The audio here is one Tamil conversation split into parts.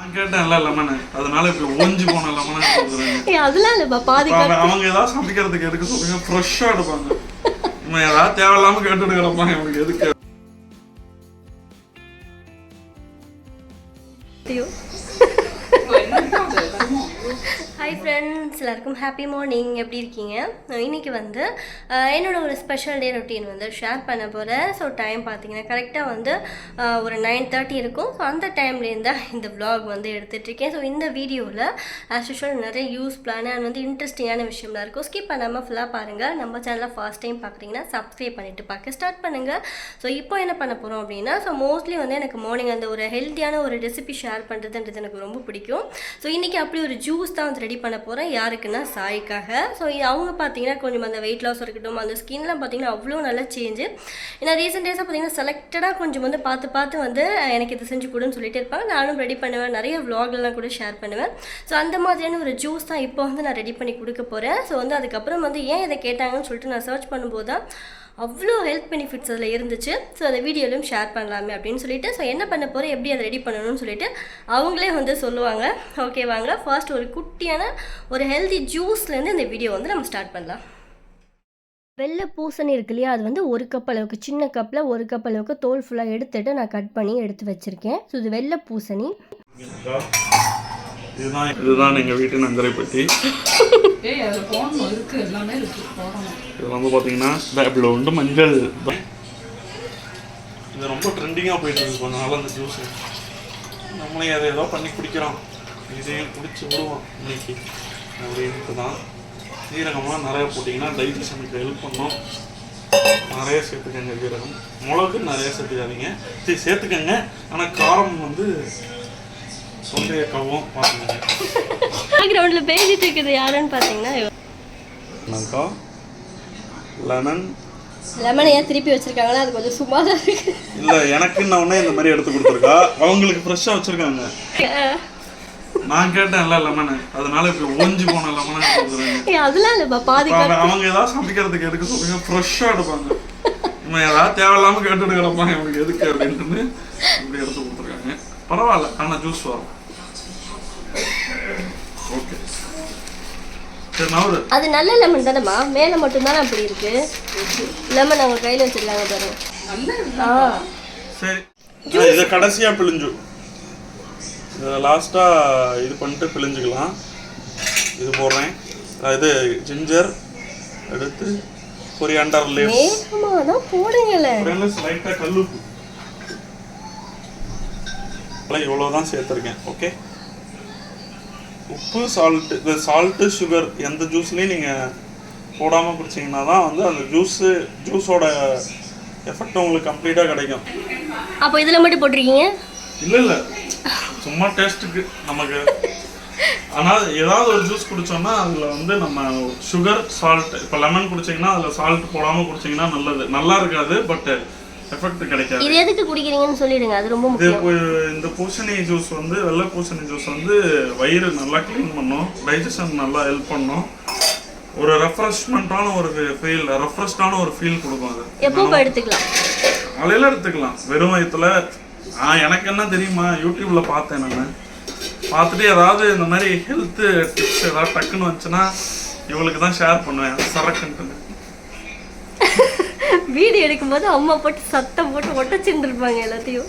நான் கேட்டேன்ல லெமன், அதனால இப்ப ஓஞ்சி போன லெமன் கொடுக்குறேன். அதெல்லாம் இல்லப்பா, பாதி அவங்க ஏதாவது சமைக்கிறதுக்கு எடுக்க சொல்லுங்க, ஃப்ரெஷ்ஷா எடுப்பாங்க. இவன் ஏதாவது தேவையில்லாம கேட்டுட்டு கிடப்பாங்க, இவனுக்கு எதுக்கு? ஹாய் ஃப்ரெண்ட்ஸ், எல்லாருக்கும் ஹாப்பி மார்னிங். எப்படி இருக்கீங்க? இன்றைக்கி வந்து என்னோட ஒரு ஸ்பெஷல் டே ரொட்டீன் வந்து ஷேர் பண்ண போகிறேன். ஸோ டைம் பார்த்தீங்கன்னா கரெக்டாக வந்து ஒரு 9:30 இருக்கும். ஸோ அந்த டைம்லேருந்து தான் இந்த vlog வந்து எடுத்துகிட்ருக்கேன். ஸோ இந்த வீடியோவில் ஆஸ் யூஷுவல் நிறைய யூஸ்ஃபுல்லான அண்ட் வந்து இன்ட்ரெஸ்டிங்கான விஷயம்லாம் இருக்கும். ஸ்கிப் பண்ணாமல் ஃபுல்லாக பாருங்கள். நம்ம சேனலில் ஃபர்ஸ்ட் டைம் பார்க்குறீங்கன்னா சப்ஸ்கிரைப் பண்ணிவிட்டு பார்க்க ஸ்டார்ட் பண்ணுங்கள். ஸோ இப்போ என்ன பண்ண போகிறோம் அப்படின்னா, ஸோ மோஸ்ட்லி வந்து எனக்கு மார்னிங் அந்த ஒரு ஹெல்த்தியான ஒரு ரெசிபி ஷேர் பண்ணுறதுன்றது எனக்கு ரொம்ப பிடிக்கும். ஸோ இன்றைக்கி அப்படி ஒரு ஜூஸ் தான் வந்து ரெடி பண்ண போகிறேன். யாருக்குன்னா சாய்க்காக. ஸோ அவங்க பார்த்தீங்கன்னா கொஞ்சம் அந்த வெயிட் லாஸ் இருக்கட்டும், அந்த ஸ்கின்லாம் பார்த்தீங்கன்னா அவ்வளோ நல்ல சேஞ்சு. ஏன்னா ரீசெண்ட் டேஸாக பார்த்தீங்கன்னா செலக்டடாக கொஞ்சம் வந்து பார்த்து வந்து எனக்கு இது செஞ்சு கொடுன்னு சொல்லிட்டு இருப்பாங்க. நானும் ரெடி பண்ணுவேன், நிறைய vlogலாம் கூட ஷேர் பண்ணுவேன். ஸோ அந்த மாதிரியான ஒரு ஜூஸ் தான் இப்போ வந்து நான் ரெடி பண்ணி கொடுக்க போகிறேன். ஸோ வந்து அதுக்கப்புறம் வந்து ஏன் இதை கேட்டாங்கன்னு சொல்லிட்டு நான் சர்ச் பண்ணும்போது தான் அவ்வளோ ஹெல்த் பெனிஃபிட்ஸ் அதில் இருந்துச்சு. ஸோ அதை வீடியோலையும் ஷேர் பண்ணலாமே அப்படின்னு சொல்லிட்டு, ஸோ என்ன பண்ண போகிறேன், எப்படி அதை ரெடி பண்ணணும்னு சொல்லிட்டு அவங்களே வந்து சொல்லுவாங்க. ஓகே வாங்க, ஃபர்ஸ்ட் ஒரு குட்டியான ஒரு ஹெல்தி ஜூஸ்லேருந்து இந்த வீடியோ வந்து நம்ம ஸ்டார்ட் பண்ணலாம். வெள்ளை பூசணி இருக்கு இல்லையா, அது வந்து ஒரு கப் அளவுக்கு, சின்ன கப்பில் ஒரு கப் அளவுக்கு தோல் ஃபுல்லாக எடுத்துட்டு நான் கட் பண்ணி எடுத்து வச்சுருக்கேன். ஸோ இது வெள்ளை பூசணி. இதுதான் எங்கள் வீட்டு நங்கரை பட்டி. இது வந்து பார்த்தீங்கன்னா இதில் உண்டு மஞ்சள். இது ரொம்ப ட்ரெண்டிங்காக போயிட்டு இருக்கு கொஞ்ச நாள் அந்த ஜூஸு. நம்மளே அதை ஏதோ பண்ணி குடிக்கிறோம், இதையும் குடிச்சு விடுவோம் இன்னைக்கு அப்படின்ட்டு தான். சீரகமாக நிறையா போட்டிங்கன்னா டைஜஷனுக்கு ஹெல்ப் பண்ணும். நிறைய சேர்த்துக்கங்க சீரகம். மிளகு நிறைய சேர்த்துக்காதீங்க, சேர்த்துக்கங்க. ஆனால் காரம் வந்து தொண்டையக்காவும் பார்த்துக்கோங்க. பேக்ரவுண்டில் பேசிட்டு இருக்குது யாருன்னு பார்த்தீங்கன்னா லெமனை ஏன் திருப்பி வச்சிருக்காங்கன்னா அது கொஞ்சம் சும்மா தான் இருக்கு. இல்லை, எனக்கு நான் உடனே இந்த மாதிரி எடுத்து கொடுத்துருக்கா, அவங்களுக்கு ஃப்ரெஷ்ஷாக வச்சுருக்காங்க. நான் கேட்டேன்ல லெமன், அதனால இப்போ ஓஞ்சி போன லெமனை கொடுக்குறேன். அதெல்லாம் இல்லைப்பா, பாதி அவங்க ஏதாவது சமைக்கிறதுக்கு எடுக்க சொல்லுங்க, ஃப்ரெஷ்ஷாக எடுப்பாங்க. இவன் ஏதாவது தேவையில்லாமல் கேட்டுட்டு கிடப்பாங்க, இவனுக்கு எதுக்கு அப்படின்ட்டுன்னு இப்படி எடுத்து கொடுத்துருக்காங்க. பரவாயில்ல, ஆனால் ஜூஸ் வரும். ஓகே, அது நல்ல லெமன் தானேம்மா, மேலே மட்டும்தானே அப்படி இருக்கு. லெமன் அவங்க கையில் வச்சிருக்காங்க பாருங்க. சரி, இதை கடைசியாக பிழிஞ்சு லாஸ்ட்டாக இது பண்ணிட்டு பிழிஞ்சுக்கலாம். இது போடுறேன். இது ஜிஞ்சர் எடுத்து கொரியாண்டர் லீவ்ஸ் போடுங்களேன். லைட்டாக கல்லுப்பு இவ்வளோதான் சேர்த்துருக்கேன். ஓகே, உப்பு, சால்ட்டு. இந்த சால்ட்டு, சுகர் எந்த ஜூஸ்லேயும் நீங்கள் போடாமல் குடிச்சிங்கன்னா தான் வந்து அந்த ஜூஸோட எஃபெக்ட் உங்களுக்கு கம்ப்ளீட்டாக கிடைக்கும். அப்போ இதில் மட்டும் போட்டிருக்கீங்க? இல்லை, சும்மா டேஸ்ட்டுக்கு நமக்கு. ஆனால் ஏதாவது ஒரு ஜூஸ் குடித்தோம்னா அதில் வந்து நம்ம சுகர், சால்ட். இப்போ லெமன் குடிச்சிங்கன்னா அதில் சால்ட் போடாமல் குடிச்சிங்கன்னா நல்லது. நல்லா இருக்காது, பட் எஃபெக்ட் கிடைக்காது. இது எதுக்கு குடிக்கிறீங்கன்னு சொல்லிடுங்க, அது ரொம்ப முக்கியம். இந்த பூசணி ஜூஸ் வந்து, வெள்ளை பூசணி ஜூஸ் வந்து வயிறு நல்லா க்ளீன் பண்ணும், டைஜஷன் நல்லா ஹெல்ப் பண்ணும். ஒரு ரெஃப்ரெஷ்மெண்ட்டான ஒரு ஃபீல், ரெஃப்ரெஷ்டான ஒரு ஃபீல் கொடுக்கும். அது எப்போ எடுத்துக்கலாம்? காலையில் எடுத்துக்கலாம், வெறும் வயிற்றுல. எனக்கு என்ன தெரியுமா, யூடியூப்ல பார்த்தேன். நான் பார்த்துட்டு ஏதாவது இந்த மாதிரி ஹெல்த் டிப்ஸ் ஏதாவது டக்குன்னு வந்துச்சுன்னா இவங்களுக்கு தான் ஷேர் பண்ணுவேன். சரக்குன்ட்டு வீடியோ எடுக்கும்போது அம்மா போட்டு சத்தம் போட்டு ஒட்டச்சின்னு இருப்பாங்க எல்லாத்தையும்.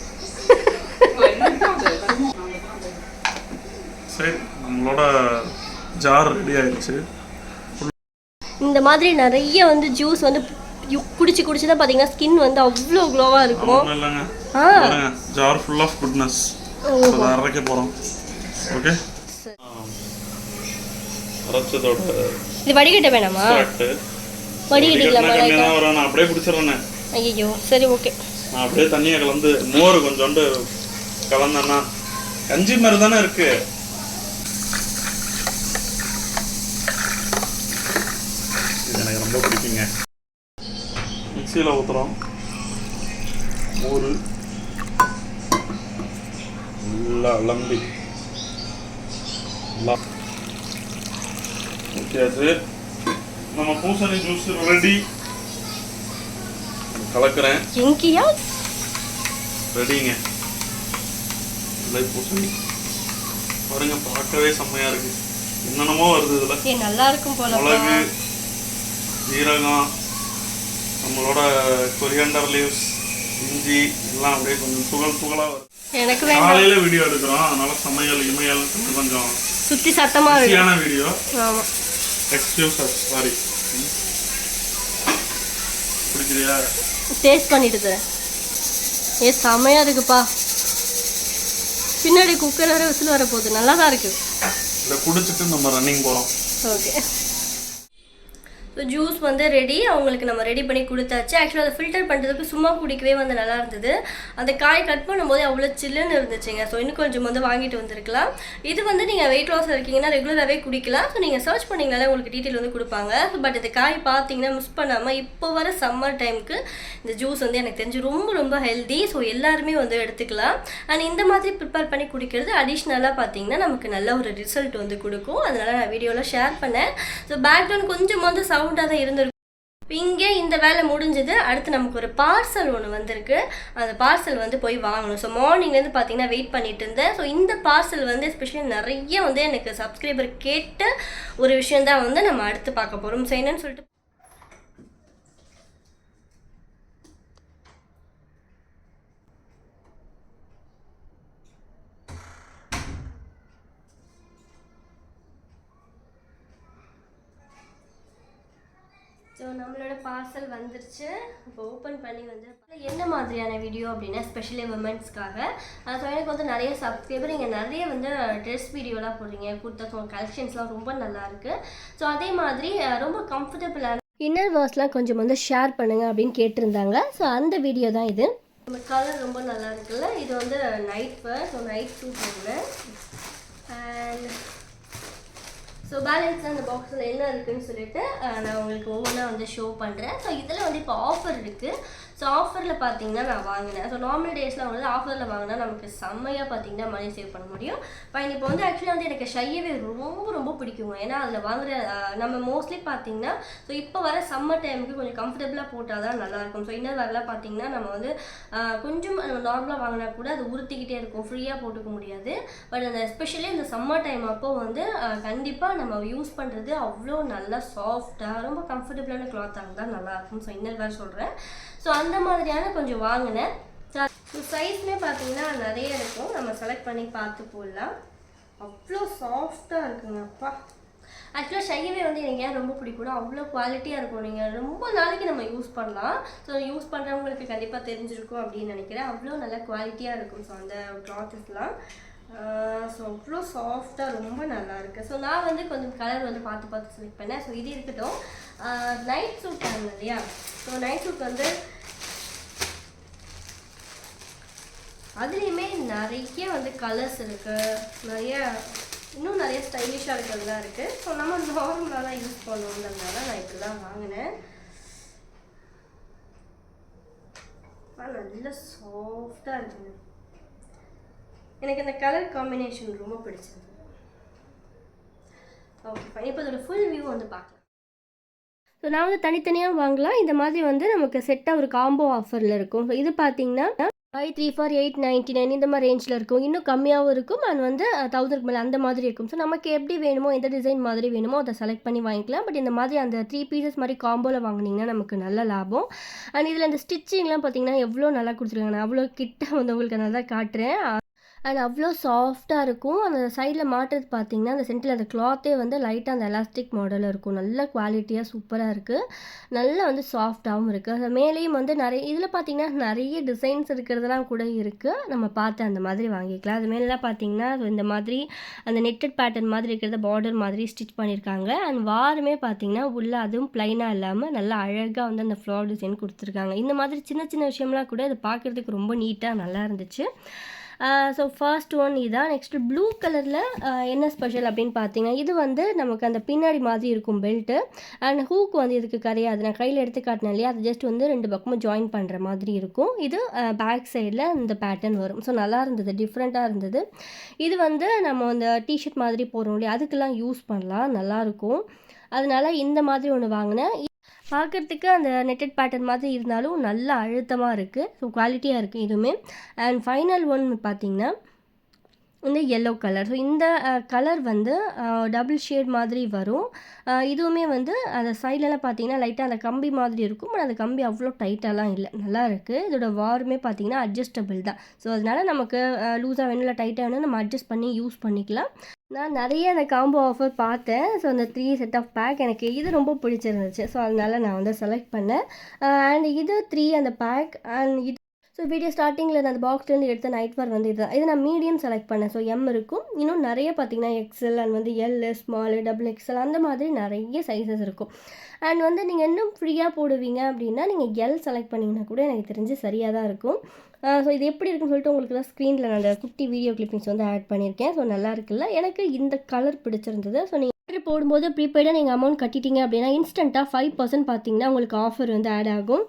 சரி, நம்மளோட ஜார் ரெடி ஆயிடுச்சு. இந்த மாதிரி நிறைய வந்து ஜூஸ் வந்து குடிச்சு தான் பார்த்தீங்கன்னா ஸ்கின் வந்து அவ்வளோ க்ளோவாக இருக்கும். இல்லைங்க, ஜார் ஃபுல் ஆஃப் குட்னஸ். அரைக்க போகிறோம். ஓகே, அரைச்சதோட இது வடிகட்ட வேணாமா? வடிகட்டிக்கலாம், நான் அப்படியே குடிச்சிடுறேன். ஐயோ, சரி, ஓகே. நான் அப்படியே தண்ணியை கலந்து மோர் கொஞ்சோண்டு கலந்தேன்னா கஞ்சி மாதிரி தானே இருக்கு. இது எனக்கு ரொம்ப பிடிக்குங்க. மிக்சியில் ஊற்றுறோம். மோர் நல்லா அலம்பி ஊற்றியாச்சு. நம்ம பூசணி ஜூஸ் ரெடி. கலக்கிறேன். எங்கயா ரெடிங்க. பூசணி பாருங்க, பார்க்கவே செம்மையா இருக்கு. என்னென்னமோ வருது இதுல. நல்லா இருக்கும் போல. மிளகு, ஜீரகம், நம்மளோட கொரியாண்டர் லீவ்ஸ், இஞ்சி எல்லாம் அப்படியே கொஞ்சம் துகளா வரும். எனக்கு காலையில வீடியோ எடுக்கிறோம், அதனால சமையல் இமையல் கொஞ்சம் சுத்தி சத்தமா ஈஸியான வீடியோ. ஆமா, எக்ஸ்கியூஸ் சாரி. பிடிக்கலையா? டேஸ்ட் பண்ணிட்டு தரேன். செம்மையா இருக்குப்பா. பின்னாடி குக்கர் வர விசில் வர போகுது. நல்லா தான் இருக்கு. இதை குடிச்சிட்டு நம்ம ரன்னிங் போகிறோம். ஓகே. ஸோ ஜூஸ் வந்து ரெடி, அவங்களுக்கு நம்ம ரெடி பண்ணி கொடுத்தாச்சு. ஆக்சுவலாக அதை ஃபில்டர் பண்ணுறதுக்கு சும்மா குடிக்கவே வந்து நல்லா இருந்தது. அந்த காய் கட் பண்ணும்போது அவ்வளோ சில்லுன்னு இருந்துச்சுங்க. ஸோ இன்னும் கொஞ்சம் வந்து வாங்கிட்டு வந்திருக்கலாம். இது வந்து நீங்கள் வெயிட் லாஸ் இருக்கீங்கன்னா ரெகுலராகவே குடிக்கலாம். ஸோ நீங்கள் சர்ச் பண்ணிங்கனாலே உங்களுக்கு டீட்டெயில் வந்து கொடுப்பாங்க. பட் இந்த காய் பார்த்தீங்கன்னா மிஸ் பண்ணாமல் இப்போ வர சம்மர் டைமுக்கு இந்த ஜூஸ் வந்து எனக்கு தெரிஞ்சு ரொம்ப ரொம்ப ஹெல்தி. ஸோ எல்லாருமே வந்து எடுத்துக்கலாம். அண்ட் இந்த மாதிரி ப்ரிப்பேர் பண்ணி குடிக்கிறது அடிஷ்னலாக பார்த்தீங்கன்னா நமக்கு நல்ல ஒரு ரிசல்ட் வந்து கொடுக்கும். அதனால் நான் வீடியோவில் ஷேர் பண்ணேன். ஸோ பேக்ரவுண்ட் கொஞ்சம் வந்து சவுண்டாக தான் இருந்திருக்கும். இங்கே இந்த வேலை முடிஞ்சது. அடுத்து நமக்கு ஒரு பார்சல் ஒன்று வந்திருக்கு. அந்த பார்சல் வந்து போய் வாங்கணும். ஸோ மார்னிங்லேருந்து பார்த்தீங்கன்னா வெயிட் பண்ணிட்டு இருந்தேன். ஸோ இந்த பார்சல் வந்து எஸ்பெஷலி நிறைய வந்து எனக்கு சப்ஸ்கிரைபர் கேட்ட ஒரு விஷயந்தான் வந்து நம்ம அடுத்து பார்க்க போகிறோம். ஸோ என்னன்னு சொல்லிட்டு ஸோ நம்மளோட பார்சல் வந்துருச்சு. இப்போ ஓப்பன் பண்ணி வந்து என்ன மாதிரியான வீடியோ அப்படின்னா ஸ்பெஷலி உமன்ஸ்க்காக. ஸோ எனக்கு வந்து நிறைய சப்ஸ்கிரைபர் இங்கே நிறைய வந்து ட்ரெஸ் வீடியோலாம் போடுறீங்க, குர்த்தா கலெக்ஷன்ஸ்லாம் ரொம்ப நல்லாயிருக்கு. ஸோ அதே மாதிரி ரொம்ப கம்ஃபர்டபுளான இன்னர் வேர்ஸ்லாம் கொஞ்சம் வந்து ஷேர் பண்ணுங்கள் அப்படின்னு கேட்டிருந்தாங்க. ஸோ அந்த வீடியோ தான் இது. நம்ம கலர் ரொம்ப நல்லா இருக்குல்ல. இது வந்து night wear. So night suit ஒன்று. அண்ட் ஸோ பேலன்ஸ் அந்த பாக்ஸில் என்ன இருக்குதுன்னு சொல்லிட்டு நான் உங்களுக்கு ஒவ்வொன்றா வந்து ஷோ பண்ணுறேன். ஸோ இதில் வந்து இப்போ ஆஃபர் இருக்குது. ஸோ ஆஃபரில் பார்த்தீங்கன்னா நான் வாங்கினேன். ஸோ நார்மல் டேஸில் வந்து ஆஃபரில் வாங்கினா நமக்கு செம்மையாக பார்த்தீங்கன்னா மணி சேவ் பண்ண முடியும். ஃபைன். இப்போ வந்து ஆக்சுவலாக வந்து எனக்கு ஷையவே ரொம்ப ரொம்ப பிடிக்குங்க. ஏன்னா அதில் வாங்குற நம்ம மோஸ்ட்லி பார்த்தீங்கன்னா ஸோ இப்போ வர சம்மர் டைமுக்கு கொஞ்சம் கம்ஃபர்டபுளாக போட்டால் தான் நல்லாயிருக்கும். ஸோ இன்னர் வரலாம் பார்த்தீங்கன்னா நம்ம வந்து கொஞ்சம் நார்மலாக வாங்கினா கூட அது உறுத்திக்கிட்டே இருக்கும், ஃப்ரீயாக போட்டுக்க முடியாது. பட் அந்த எஸ்பெஷலி இந்த சம்மர் டைம் அப்போ வந்து கண்டிப்பாக நம்ம யூஸ் பண்ணுறது அவ்வளோ நல்லா சாஃப்டாக ரொம்ப கம்ஃபர்டபுளான கிளாத்தாக இருந்தால் நல்லாயிருக்கும். ஸோ இன்னர் வேறு சொல்கிறேன். ஸோ அந்த மாதிரியான கொஞ்சம் வாங்கினேன். ஸோ சைஸ்மே பார்த்தீங்கன்னா நிறைய இருக்கும். நம்ம செலக்ட் பண்ணி பார்த்து போடலாம். அவ்வளோ சாஃப்டாக இருக்குங்க. அப்பா ஆக்சுவலாக ஷையவே வந்து எனக்கு ஏன் ரொம்ப பிடிக்கும், அவ்வளோ குவாலிட்டியாக இருக்கும். நீங்கள் ரொம்ப நாளைக்கு நம்ம யூஸ் பண்ணலாம். ஸோ யூஸ் பண்ணுறவங்களுக்கு கண்டிப்பாக தெரிஞ்சிருக்கும் அப்படின்னு நினைக்கிறேன். அவ்வளோ நல்லா குவாலிட்டியாக இருக்கும். ஸோ அந்த கிளாத்ஸ்லாம் ஸோ அவ்வளோ சாஃப்டாக ரொம்ப நல்லா இருக்குது. ஸோ நான் வந்து கொஞ்சம் கலர் வந்து பார்த்து செலக்ட் பண்ணேன். ஸோ இது இருக்கட்டும். நைட் சூட் பண்ணல இல்லையா? ஸோ நைட் சூட் வந்து அதுலேயுமே நிறைய வந்து கலர்ஸ் இருக்குது, இன்னும் நிறைய ஸ்டைலிஷாக இருக்கிறதுலாம் இருக்குது. ஸோ நம்ம நார்மலாக தான் யூஸ் பண்ணுவோங்கிறதுனால நான் இப்படிலாம் வாங்கினேன். நல்ல சாஃப்டாக இருக்குங்க. எனக்கு இந்த கலர் காம்பினேஷன் ரொம்ப பிடிச்சது. Okay fine. இப்போ இதோட ஃபுல் வியூ வந்து பார்க்கலாம். ஸோ நான் வந்து தனித்தனியாக வாங்கலாம். இந்த மாதிரி வந்து நமக்கு செட்டாக ஒரு காம்போ ஆஃபரில் இருக்கும். ஸோ இது பார்த்தீங்கன்னா 5 3 for 899 இந்த மாதிரி ரேஞ்சில் இருக்கும். இன்னும் கம்மியாகவும் இருக்கும். அண்ட் வந்து 1000க்கு மேலே அந்த மாதிரி இருக்கும். ஸோ நமக்கு எப்படி வேணுமோ, எந்த டிசைன் மாதிரி வேணுமோ அதை செலக்ட் பண்ணி வாங்கிக்கலாம். பட் இந்த மாதிரி அந்த 3 பீசஸ் மாதிரி காம்போவில் வாங்கினீங்கன்னா நமக்கு நல்ல லாபம். அண்ட் இதில் அந்த ஸ்டிச்சிங்லாம் பார்த்தீங்கன்னா எவ்வளோ நல்லா கொடுத்துருக்காங்க. நான் அவ்வளோ கிட்ட வந்து உங்களுக்கு நல்லா காட்டுறேன். அண்ட் அவ்வளோ சாஃப்டாக இருக்கும். அந்த சைடில் மாட்டுறது பார்த்தீங்கன்னா அந்த சென்டரில் அந்த கிளாத்தே வந்து லைட்டாக அந்த எலாஸ்டிக் மாடலில் இருக்கும். நல்ல குவாலிட்டியாக சூப்பராக இருக்குது. நல்லா வந்து சாஃப்டாகவும் இருக்குது. அது மேலேயும் வந்து நிறைய இதில் பார்த்தீங்கன்னா நிறைய டிசைன்ஸ் இருக்கிறதெல்லாம் கூட இருக்குது. நம்ம பார்த்து அந்த மாதிரி வாங்கிக்கலாம். அது மேலெலாம் பார்த்தீங்கன்னா இந்த மாதிரி அந்த நெட்டட் பேட்டர்ன் மாதிரி இருக்கிறத பார்டர் மாதிரி ஸ்டிச் பண்ணியிருக்காங்க. அண்ட் வாருமே பார்த்தீங்கன்னா உள்ள அதுவும் ப்ளைனாக இல்லாமல் நல்லா அழகாக வந்து அந்த ஃப்ளார் டிசைன் கொடுத்துருக்காங்க. இந்த மாதிரி சின்ன சின்ன விஷயம்லாம் கூட இது பார்க்குறதுக்கு ரொம்ப நீட்டாக நல்லா இருந்துச்சு. ஸோ ஃபர்ஸ்ட் ஒன் இதான். நெக்ஸ்ட்டு ப்ளூ கலரில் என்ன ஸ்பெஷல் அப்படின்னு பார்த்தீங்கன்னா இது வந்து நமக்கு அந்த பின்னாடி மாதிரி இருக்கும் பெல்ட்டு. அண்ட் ஹூக் வந்து இதுக்கு கிடையாது. நான் கையில் எடுத்து காட்டினேன் இல்லையா, அது ஜஸ்ட் வந்து 2 பக்கமும் ஜாயின் பண்ணுற மாதிரி இருக்கும். இது பேக் சைடில் இந்த பேட்டர்ன் வரும். ஸோ நல்லா இருந்தது, டிஃப்ரெண்ட்டாக இருந்தது. இது வந்து நம்ம அந்த டிஷர்ட் மாதிரி போடுறோம் இல்லையா, அதுக்கெல்லாம் யூஸ் பண்ணலாம், நல்லாயிருக்கும். அதனால இந்த மாதிரி ஒன்று வாங்கினேன். பார்க்குறதுக்கு அந்த நெட்டட் பேட்டர்ன் மாதிரி இருந்தாலும் நல்லா அழுத்தமாக இருக்குது. ஸோ குவாலிட்டியாக இருக்குது இதுவுமே. அண்ட் ஃபைனல் ஒன் பார்த்திங்கன்னா வந்து எல்லோ கலர். ஸோ இந்த கலர் வந்து டபுள் ஷேட் மாதிரி வரும். இதுவுமே வந்து அந்த சைட்லலாம் பார்த்தீங்கன்னா லைட்டாக அந்த கம்பி மாதிரி இருக்கும். பட் அந்த கம்பி அவ்வளோ டைட்டாலாம் இல்லை, நல்லா இருக்குது. இதோட வாருமே பார்த்தீங்கன்னா அட்ஜஸ்டபிள் தான். ஸோ அதனால நமக்கு லூஸாக வேணும் இல்லை டைட்டாக வேணும் நம்ம அட்ஜஸ்ட் பண்ணி யூஸ் பண்ணிக்கலாம். நான் நிறைய அந்த காம்போ ஆஃபர் பார்த்தேன். ஸோ அந்த 3 செட் ஆஃப் பேக் எனக்கு இது ரொம்ப பிடிச்சிருந்துச்சு. ஸோ அதனால நான் வந்து செலக்ட் பண்ணேன். அண்ட் இது 3 அந்த பேக் அண்ட் இது. ஸோ வீடியோ ஸ்டார்டிங்கில் நான் அந்த பாக்ஸ்லேருந்து எடுத்த நைட் வேர் வந்து இதுதான். இது நான் மீடியம் செலக்ட் பண்ணேன். ஸோ எம் இருக்கும். இன்னும் நிறைய பார்த்தீங்கன்னா எக்ஸ்எல் அண்ட் வந்து எல், ஸ்மால், டபுள் எக்ஸ்எல் அந்த மாதிரி நிறைய சைஸஸ் இருக்கும். அண்ட் வந்து நீங்கள் இன்னும் ஃப்ரீயாக போடுவீங்க அப்படின்னா நீங்கள் எல் செலக்ட் பண்ணிங்கன்னா கூட எனக்கு தெரிஞ்சு சரியாக தான் இருக்கும். ஸோ இது எப்படி இருக்குன்னு சொல்லிட்டு உங்களுக்கு தான் ஸ்க்ரீனில் நான் அந்த குட்டி வீடியோ கிளிப்பிங்ஸ் வந்து ஆட் பண்ணியிருக்கேன். ஸோ நல்லா இருக்குல்ல, எனக்கு இந்த கலர் பிடிச்சிருந்தது. ஸோ நீங்கள் ஆர்டர் போடும்போது ப்ரீபெய்டாக நீங்கள் அமௌண்ட் கட்டிட்டீங்க அப்படின்னா இன்ஸ்டண்ட்டாக 5% பார்த்தீங்கன்னா உங்களுக்கு ஆஃபர் வந்து ஆட் ஆகும்.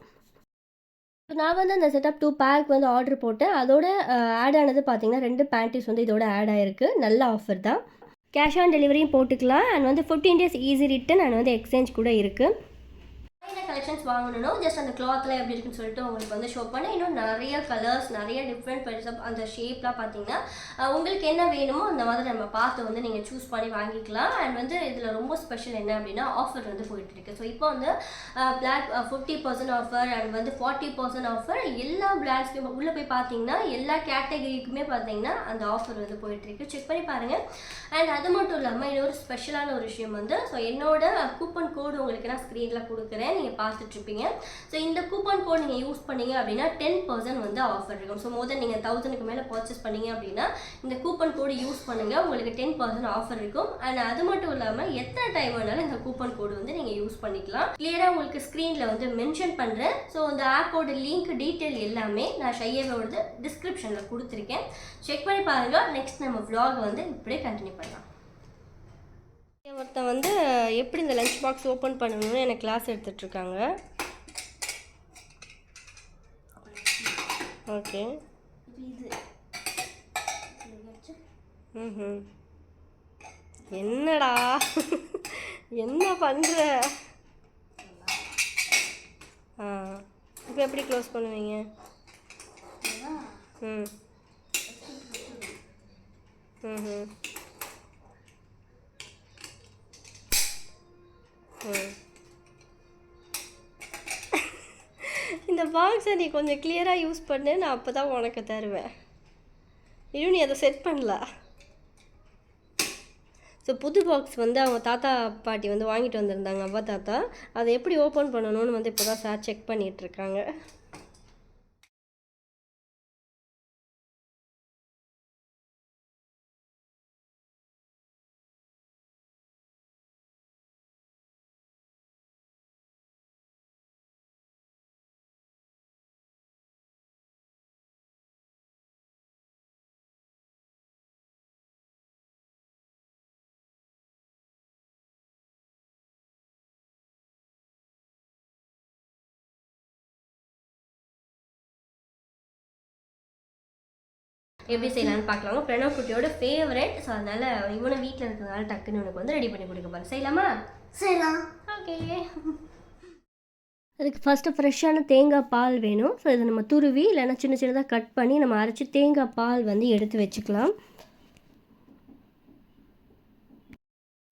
நான் வந்து அந்த செட்டப் 2 பேக் வந்து ஆர்டர் போட்டேன். அதோட ஆட் ஆனது பார்த்தீங்கன்னா 2 பேண்டீஸ் வந்து இதோட ஆட் ஆகிருக்கு. நல்ல ஆஃபர் தான். கேஷ் ஆன் டெலிவரியும் போட்டுக்கலாம். அண்ட் வந்து 15 days ஈஸி ரிட்டன் அண்ட் வந்து எக்ஸ்சேஞ்ச் கூட இருக்குது. என்ன கலெக்ஷன்ஸ் வாங்கணும் ஜஸ்ட் அந்த கிளாத்தில் எப்படி இருக்குன்னு சொல்லிட்டு உங்களுக்கு வந்து ஷோ பண்ணேன். இன்னும் நிறைய கலர்ஸ், நிறைய டிஃப்ரெண்ட் பெருசாக அந்த ஷேப்லாம் பார்த்தீங்கன்னா உங்களுக்கு என்ன வேணுமோ அந்த மாதிரி நம்ம பார்த்து வந்து நீங்கள் சூஸ் பண்ணி வாங்கிக்கலாம். அண்ட் வந்து இதில் ரொம்ப ஸ்பெஷல் என்ன அப்படின்னா ஆஃபர் வந்து போயிட்டு இருக்கு. ஸோ இப்போ வந்து பிளாக் 50% ஆஃபர் அண்ட் வந்து 40% ஆஃபர் எல்லா பிராண்ட்ஸ்க்கும் உள்ளே போய் பார்த்தீங்கன்னா எல்லா கேட்டகரிக்குமே பார்த்தீங்கன்னா அந்த ஆஃபர் வந்து போயிட்டுருக்கு. செக் பண்ணி பாருங்கள். அண்ட் அது மட்டும் இல்லாமல் இன்னொரு ஸ்பெஷலான ஒரு விஷயம் வந்து ஸோ என்னோட கூப்பன் கோடு உங்களுக்கு நான் ஸ்க்ரீனில் கொடுக்குறேன், நீங்கள் பார்த்துட்ருப்பீங்க. ஸோ இந்த கூப்பன் கோட் நீங்கள் யூஸ் பண்ணீங்க அப்படின்னா 10% வந்து ஆஃபர் இருக்கும். ஸோ மோர் தென் நீங்கள் 1000க்கு மேலே பர்ச்சேஸ் பண்ணீங்க அப்படின்னா இந்த கூப்பன் கோடு யூஸ் பண்ணுங்கள், உங்களுக்கு 10% ஆஃபர் இருக்கும். அண்ட் அது மட்டும் இல்லாமல் எத்தனை டைம் வேணாலும் இந்த கூப்பன் கோடு வந்து நீங்கள் யூஸ் பண்ணிக்கலாம். கிளியராக உங்களுக்கு ஸ்க்ரீனில் வந்து மென்ஷன் பண்ணுறேன். ஸோ இந்த ஆப்போட லிங்க் டீட்டெயில் எல்லாமே நான் ஷையாவோட டிஸ்கிரிப்ஷனில் கொடுத்துருக்கேன். செக் பண்ணி பாருங்கள். நெக்ஸ்ட் நம்ம vlog வந்து இப்படியே கண்டினியூ பண்ணலாம். ஒருத்தன் வந்து எப்படி இந்த லஞ்ச் பாக்ஸ் ஓப்பன் பண்ணணும்னு எனக்கு கிளாஸ் எடுத்துட்ருக்காங்க. ஓகே. என்னடா என்ன பண்ணுற? இப்போ எப்படி க்ளோஸ் பண்ணுவீங்க? ம் ம் இந்த பாக்ஸை நீ கொஞ்சம் கிளியராக யூஸ் பண்ணு, நான் அப்போ தான் உனக்கு தருவேன். இன்னும் நீ அதை செட் பண்ணல. ஸோ புது பாக்ஸ் வந்து அவங்க தாத்தா பாட்டி வந்து வாங்கிட்டு வந்திருந்தாங்க, அப்பா தாத்தா. அதை எப்படி ஓப்பன் பண்ணணும்னு வந்து இப்போ தான் சார் செக் பண்ணிகிட்ருக்காங்க. எப்படி செய்யலான்னு பார்க்கலாங்க. பிரணவ் குட்டியோட ஃபேவரட். ஸோ அதனால் இவனை வீட்டில் இருக்கிறதுனால டக்குன்னு உனக்கு வந்து ரெடி பண்ணி கொடுக்க போகிறேன். செய்யலாமா? செய்யலாம். ஓகே. அதுக்கு ஃபஸ்ட்டு ஃப்ரெஷ்ஷான தேங்காய் பால் வேணும். ஸோ இதை நம்ம துருவி இல்லைன்னா சின்ன சின்னதாக கட் பண்ணி நம்ம அரைச்சி தேங்காய் பால் வந்து எடுத்து வச்சுக்கலாம்.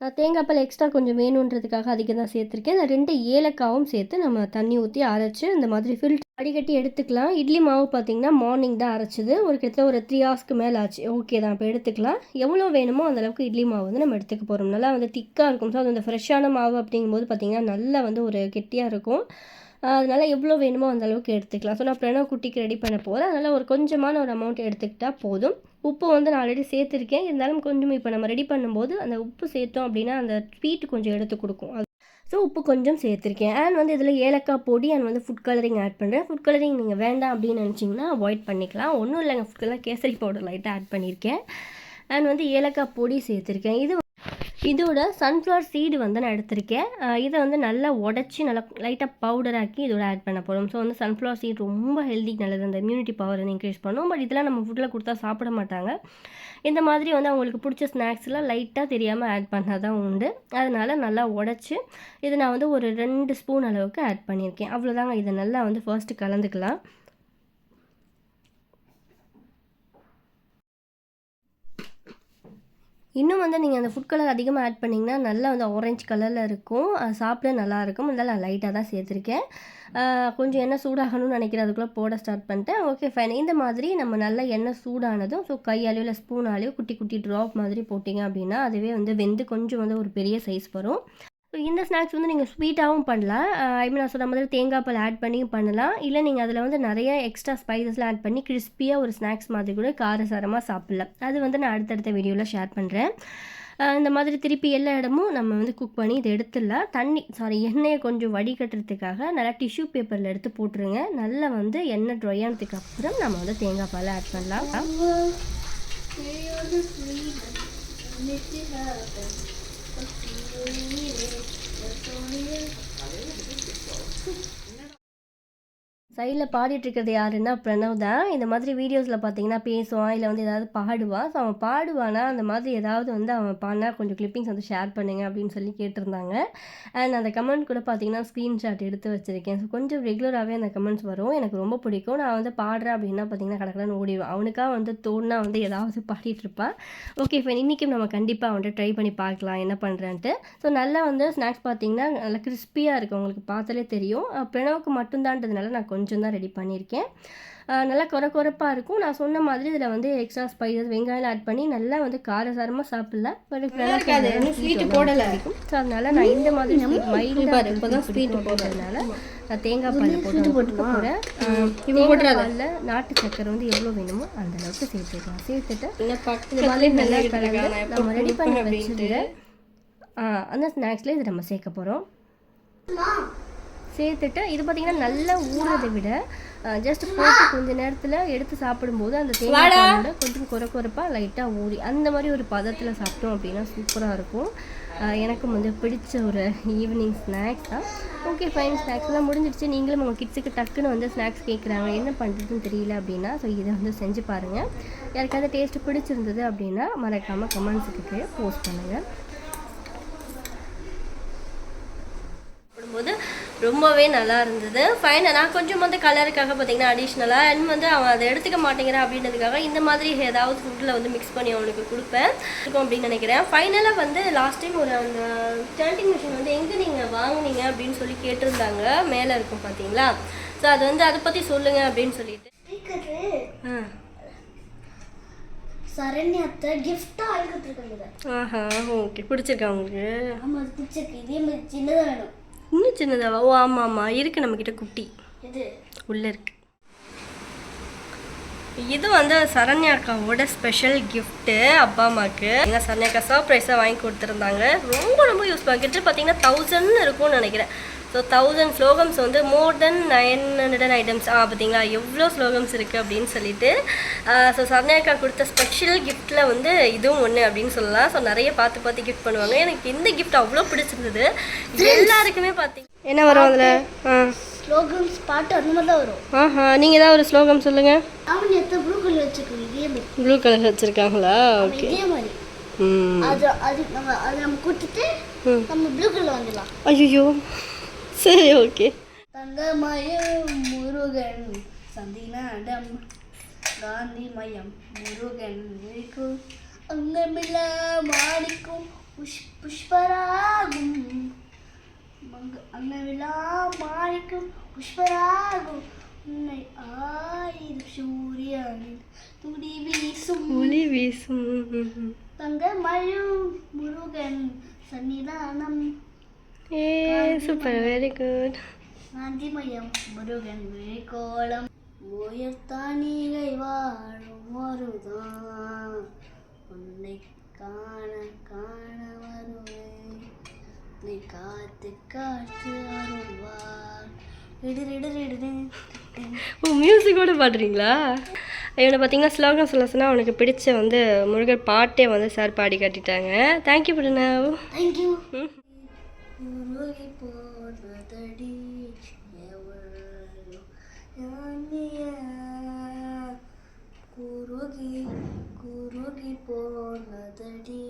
நான் தேங்காய் பால் எக்ஸ்ட்ரா கொஞ்சம் வேணுன்றதுக்காக அதிகம் தான் சேர்த்துருக்கேன். நான் 2 ஏலக்காவும் சேர்த்து நம்ம தண்ணி ஊற்றி அரைச்சி இந்த மாதிரி ஃபில்டர் வடிகட்டி எடுத்துக்கலாம். இட்லி மாவு பார்த்திங்கன்னா மார்னிங் தான் அரைச்சிது. கிட்டத்தட்ட ஒரு 3 hours மேலே ஆச்சு. ஓகே தான், இப்போ எடுத்துக்கலாம். எவ்வளோ வேணுமோ அந்தளவுக்கு இட்லி மாவு வந்து நம்ம எடுத்துக்க போகிறோம். நல்லா வந்து திக்காக இருக்கும். ஸோ அது அந்த ஃப்ரெஷ்ஷான மாவு அப்படிங்கும்போது பார்த்திங்கன்னா நல்லா வந்து ஒரு கெட்டியாக இருக்கும். அதனால் எவ்வளோ வேணுமோ அந்தளவுக்கு எடுத்துக்கலாம். ஸோ நான் பிரணவ் குட்டிக்கு ரெடி பண்ண போகிறேன். அதனால் ஒரு கொஞ்சமான ஒரு அமௌண்ட் எடுத்துக்கிட்டால் போதும். உப்பு வந்து நான் ஆல்ரெடி சேர்த்துருக்கேன். இருந்தாலும் கொஞ்சம் இப்போ நம்ம ரெடி பண்ணும்போது அந்த உப்பு சேர்த்தோம் அப்படின்னா அந்த ஸ்வீட் கொஞ்சம் எடுத்து கொடுக்கும். ஸோ உப்பு கொஞ்சம் சேர்த்துருக்கேன். அண்ட் வந்து இதில் ஏலக்காய் பொடி அண்ட் வந்து ஃபுட் கலரிங் ஆட் பண்ணுறேன். ஃபுட் கலரிங் நீங்கள் வேண்டாம் அப்படின்னு நினச்சிங்கன்னா அவாய்ட் பண்ணிக்கலாம். ஒன்றும் இல்லைங்க, ஃபுட் கலர் கேசரி பவுடர் லைட்டாக ஆட் பண்ணியிருக்கேன். அண்ட் வந்து ஏலக்காய் பொடி சேர்த்துருக்கேன். இதோட சன்ஃப்ளவர் சீடு வந்து நான் எடுத்திருக்கேன். இதை வந்து நல்லா உடச்சி நல்லா லைட்டாக பவுடராக்கி இதோட ஆட் பண்ண போகிறோம். ஸோ வந்து சன்ஃப்ளவர் சீட் ரொம்ப ஹெல்த்திக்கு நல்லது, அந்த இம்யூனிட்டி பவர் வந்து இன்க்ரீஸ் பண்ணும். பட் இதெல்லாம் நம்ம ஃபுட்டில் கொடுத்தா சாப்பிட மாட்டாங்க. இந்த மாதிரி வந்து அவங்களுக்கு பிடிச்ச ஸ்நாக்ஸ்லாம் லைட்டாக தெரியாமல் ஆட் பண்ணால் தான் உண்டு. அதனால் நல்லா உடச்சி இதை நான் வந்து ஒரு 2 ஸ்பூன் அளவுக்கு ஆட் பண்ணியிருக்கேன். அவ்வளோதாங்க. இதை நல்லா வந்து ஃபர்ஸ்ட்டு கலந்துக்கலாம். இன்னும் வந்து நீங்கள் அந்த ஃபுட் கலர் அதிகமாக ஆட் பண்ணிங்கன்னா நல்லா வந்து ஆரஞ்சு கலரில் இருக்கும். அது சாப்பிட நல்லாயிருக்கும். அதனால் நான் லைட்டாக தான் சேர்த்துருக்கேன். கொஞ்சம் எண்ணெய் சூடாகணும்னு நினைக்கிறேன். அதுக்குள்ளே போட ஸ்டார்ட் பண்ணிட்டேன். Okay fine. இந்த மாதிரி நம்ம நல்லா எண்ணெய் சூடானதும் கையாலேயோ இல்லை ஸ்பூனாலேயோ குட்டி குட்டி ட்ராப் மாதிரி போட்டிங்க அப்படின்னா அதுவே வந்து வெந்து கொஞ்சம் வந்து ஒரு பெரிய சைஸ் வரும். ஸோ இந்த ஸ்நாக்ஸ் வந்து நீங்கள் ஸ்வீட்டாகவும் பண்ணலாம். நான் சொன்ன மாதிரி தேங்காய் பால் ஆட் பண்ணியும் பண்ணலாம். இல்லை நீங்கள் அதில் வந்து நிறைய எக்ஸ்ட்ரா ஸ்பைசஸ்லாம் ஆட் பண்ணி கிறிஸ்பியாக ஒரு ஸ்நாக்ஸ் மாதிரி கூட காரசாரமாக சாப்பிட்லாம். அது வந்து நான் அடுத்தடுத்த வீடியோவில் ஷேர் பண்ணுறேன். இந்த மாதிரி திருப்பி எல்லா இடமும் நம்ம வந்து குக் பண்ணி இதை எடுத்துடலாம். எண்ணெயை கொஞ்சம் வடிகட்டுறதுக்காக நல்லா டிஷ்யூ பேப்பரில் எடுத்து போட்டுருங்க. நல்லா வந்து எண்ணெய் ட்ரை ஆனதுக்கு அப்புறம் நம்ம வந்து தேங்காய் பால் ஆட் பண்ணலாம். சைடில் பாடிட்டுருக்கிறது யாருன்னா பிரணவ் தான். இந்த மாதிரி வீடியோஸில் பார்த்தீங்கன்னா பேசுவான், இல்லை வந்து ஏதாவது பாடுவான். ஸோ அவன் பாடுவானா அந்த மாதிரி ஏதாவது வந்து அவன் பாடினா கொஞ்சம் கிளிப்பிங்ஸ் வந்து ஷேர் பண்ணுங்க அப்படின்னு சொல்லி கேட்டிருந்தாங்க. அண்ட் அந்த கமெண்ட் கூட பார்த்தீங்கன்னா ஸ்க்ரீன்ஷாட் எடுத்து வச்சுருக்கேன். ஸோ கொஞ்சம் ரெகுலராகவே அந்த கமெண்ட்ஸ் வரும். எனக்கு ரொம்ப பிடிக்கும். நான் வந்து பாடுறேன் அப்படின்னா பார்த்தீங்கன்னா கடற்கடன்னு ஓடிடுவேன். அவனுக்காக வந்து தோணுனா வந்து ஏதாவது பாடிட்டு இருப்பான். Okay fine. இன்றைக்கும் நம்ம கண்டிப்பாக வந்துட்டு ட்ரை பண்ணி பார்க்கலாம் என்ன பண்ணுறேன்ட்டு. ஸோ நல்லா வந்து ஸ்நாக்ஸ் பார்த்தீங்கன்னா நல்லா கிறிஸ்பியாக இருக்குது. உங்களுக்கு பார்த்தாலே தெரியும். பிரணவுக்கு மட்டும்தான்றதுனால நான் கொஞ்சம் தான் ரெடி பண்ணியிருக்கேன். நல்லா கொரப்பாக இருக்கும். நான் சொன்ன மாதிரி இதில் வந்து எக்ஸ்ட்ரா ஸ்பைசஸ் வெங்காயம் ஆட் பண்ணி நல்லா வந்து காரசாரமாக சாப்பிடலாம். பட் ஸ்வீட்டு போடலை இருக்கும். ஸோ அதனால் நான் இந்த மாதிரி மைல்டாக இப்போ தான் ஸ்வீட்டு போடுறதுனால நான் தேங்காய் பால் போட்டு போகிறேன். தேங்காய் பாலில் நாட்டு சக்கரை வந்து எவ்வளோ வேணுமோ அந்த அளவுக்கு சேர்த்துக்கலாம். சேர்த்துட்டு இந்த மாதிரி நல்லா கலந்து நம்ம ரெடி பண்ணி வச்சுட்டு அந்த ஸ்நாக்ஸில் இதை நம்ம சேர்க்க போகிறோம். சேர்த்துட்டு இது பார்த்திங்கன்னா நல்லா ஊறதை விட ஜஸ்ட் போட்டு கொஞ்சம் நேரத்தில் எடுத்து சாப்பிடும்போது அந்த தேங்காய் பாலோட கொஞ்சம் கொரப்பாக லைட்டாக ஊறி அந்த மாதிரி ஒரு பதத்தில் சாப்பிட்டோம் அப்படின்னா சூப்பராக இருக்கும். எனக்கும் வந்து பிடிச்ச ஒரு ஈவினிங் ஸ்நாக்ஸ் தான். Okay fine. ஸ்நாக்ஸ்லாம் முடிஞ்சிடுச்சு. நீங்களும் உங்கள் கிட்ஸுக்கு டக்குன்னு வந்து ஸ்நாக்ஸ் கேட்குறாங்க, என்ன பண்ணுறதுன்னு தெரியல அப்படின்னா ஸோ இதை வந்து செஞ்சு பாருங்கள். யாருக்காவது டேஸ்ட்டு பிடிச்சிருந்தது அப்படின்னா மறக்காமல் கமெண்ட்ஸுக்கு கீழே போஸ்ட் பண்ணுங்கள். போது ரொம்பவே நல்லா இருந்தது. ஃபைனாக நான் கொஞ்சம் வந்து கலருக்காக பார்த்தீங்கன்னா அடிஷ்னலாக அண்ட் வந்து அவன் அதை எடுத்துக்க மாட்டேங்கிறான் அப்படின்றதுக்காக இந்த மாதிரி ஏதாவது ஃபுட்டில் வந்து மிக்ஸ் பண்ணி அவனுக்கு கொடுப்பேன் இருக்கும் அப்படின்னு நினைக்கிறேன். ஃபைனலாக வந்து லாஸ்ட் டைம் ஒரு அந்த கேண்டிங் மிஷின் வந்து எங்கே நீங்கள் வாங்கினீங்க அப்படின்னு சொல்லி கேட்டிருந்தாங்க. மேலே இருக்கும் பார்த்தீங்களா. ஸோ அது வந்து அதை பற்றி சொல்லுங்கள் அப்படின்னு சொல்லிட்டு சரண்யாத்தை கிஃப்டா வாங்கி கொடுத்துருக்காங்க. ஆஹா ஓகே. பிடிச்சிருக்கா உங்களுக்கு? ஆமாம் அது பிடிச்சிருக்கு. இதே மாதிரி சின்னதாக வேணும். இன்னும் சின்னதாவா? ஓ ஆமாம் ஆமாம் இருக்குது நம்மக்கிட்ட குட்டி. இது உள்ளே இருக்குது. இது வந்து சரண்யாக்காவோட ஸ்பெஷல் கிஃப்ட்டு அப்பா அம்மாவுக்கு. எங்கள் சரண்யாக்கா சர்ப்ரைஸாக வாங்கி கொடுத்துருந்தாங்க. ரொம்ப யூஸ் பண்ணிக்கிட்டு பார்த்தீங்கன்னா 1000 இருக்கும்னு நினைக்கிறேன். ஸோ 1000 ஸ்லோகம்ஸ் வந்து மோர் தென் 900 ஐட்டம்ஸ். பார்த்தீங்களா எவ்வளோ ஸ்லோகம்ஸ் இருக்குது அப்படின்னு சொல்லிட்டு. ஸோ சரண்யாக்கா கொடுத்த ஸ்பெஷல் கிஃப்ட்டில் வந்து இதுவும் ஒன்று அப்படின்னு சொல்லலாம். ஸோ நிறைய பார்த்து கிஃப்ட் பண்ணுவாங்க. எனக்கு இந்த கிஃப்ட் அவ்வளோ பிடிச்சிருந்தது. எல்லாருக்குமே பார்த்தீங்க என்ன வரும் அதில் ஸ்லோகம்ஸ் பாட்டு அந்த மாதிரி தான் வரும். நீங்கள் ஏதாவது ஒரு ஸ்லோகம் சொல்லுங்கள். அவன் எத்தனை ப்ளூ கலர் வச்சுருக்கோம். இதே மாதிரி ப்ளூ கலர் வச்சுருக்காங்களா? ஓகே. இதே மாதிரி அது நம்ம கொடுத்துட்டு நம்ம ப்ளூ கலர் வந்துடலாம். ஐயோ சரி ஓகே. தங்கமயம் முருகன் சந்திநாடம் காந்தி மயம் முருகன் அங்கமில்லா மாணிக்கும் புஷ்பராகும் அங்கமில்லா மாணிக்கும் புஷ்பராகும் உன்னை 1000 சூரியனில் ஒளி வீசும் தங்கமயம் முருகன் சன்னிதானம். Super very good. காந்திமயம் முருகன் கோலம் உயர்த்தானிகை வாழும் ஒருதான் உன்னை காண வருவேன் உன்னை காத்து அருள்வார். ஓ மியூசிக்கோடு பாடுறீங்களா? இவனை பார்த்தீங்கன்னா ஸ்லோகம் சொல்ல சொன்னால் அவனுக்கு பிடிச்ச வந்து முருகர் பாட்டே வந்து சார் பாடி காட்டிட்டாங்க. தேங்க்யூ பிரணவ். தேங்க்யூ. குருகி போனதடி குருகி போனதடி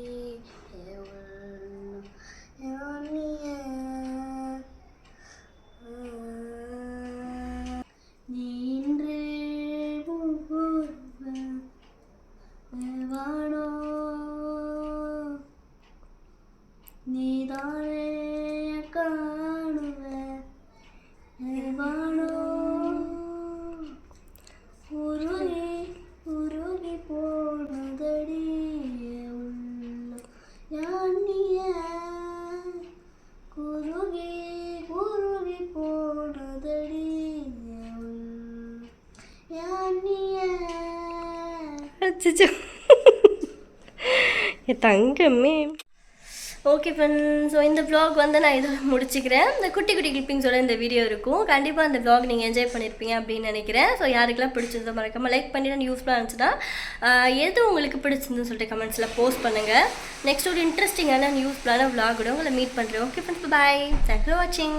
நீன்று வானோ அச்சோ என் தங்கமே. ஓகே ஃப்ரெண்ட்ஸ், ஸோ இந்த vlog வந்து நான் இதோட முடிச்சுக்கிறேன். இந்த குட்டி குட்டி கிளிப்பிங்ஸோட இந்த வீடியோ இருக்கும். கண்டிப்பாக இந்த vlog நீங்கள் என்ஜாய் பண்ணியிருப்பீங்க அப்படின்னு நினைக்கிறேன். ஸோ யாருக்கெல்லாம் பிடிச்சிருந்தோ மறக்காமல் லைக் பண்ணிட்டு யூஸ்ஃபுல்லாக இருந்துச்சுன்னா எது உங்களுக்கு பிடிச்சிருந்துன்னு சொல்லிட்டு கமெண்ட்ஸில் போஸ்ட் பண்ணுங்கள். நெக்ஸ்ட் ஒரு இன்ட்ரெஸ்டிங்கான யூஸ்ஃபுல்லான vlog கூட உங்களை மீட் பண்ணுறேன். Okay friends, bye. Thanks for வாட்சிங்.